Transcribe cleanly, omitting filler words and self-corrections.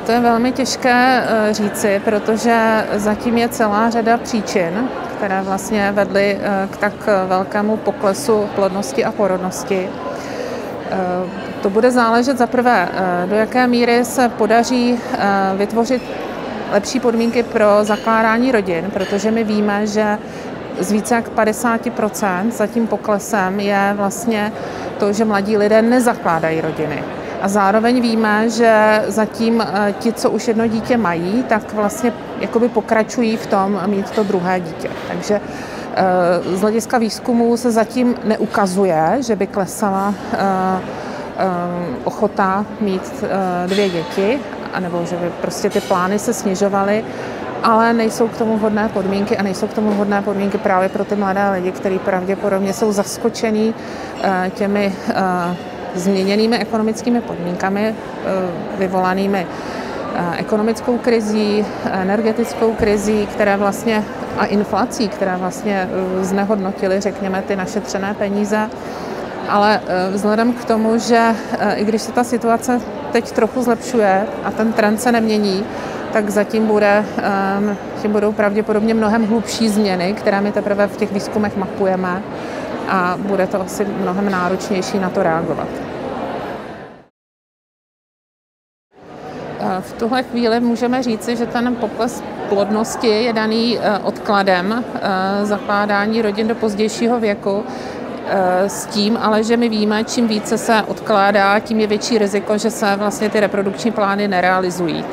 To je velmi těžké říci, protože zatím je celá řada příčin, které vlastně vedly k tak velkému poklesu plodnosti a porodnosti. To bude záležet za prvé, do jaké míry se podaří vytvořit lepší podmínky pro zakládání rodin, protože my víme, že z více jak 50% za tím poklesem je vlastně to, že mladí lidé nezakládají rodiny. A zároveň víme, že zatím ti, co už jedno dítě mají, tak vlastně jakoby pokračují v tom mít to druhé dítě. Takže z hlediska výzkumu se zatím neukazuje, že by klesala ochota mít 2 děti, anebo že by prostě ty plány se snižovaly, ale nejsou k tomu vhodné podmínky a nejsou k tomu vhodné podmínky právě pro ty mladé lidi, kteří pravděpodobně jsou zaskočení těmi změněnými ekonomickými podmínkami, vyvolanými ekonomickou krizí, energetickou krizí, které vlastně a inflací, které vlastně znehodnotily, řekněme, ty našetřené peníze. Ale vzhledem k tomu, že i když se ta situace teď trochu zlepšuje a ten trend se nemění, tak zatím budou pravděpodobně mnohem hlubší změny, které my teprve v těch výzkumech mapujeme a bude to asi mnohem náročnější na to reagovat. V tuhle chvíli můžeme říci, že ten pokles plodnosti je daný odkladem zakládání rodin do pozdějšího věku, s tím, ale že my víme, čím více se odkládá, tím je větší riziko, že se vlastně ty reprodukční plány nerealizují.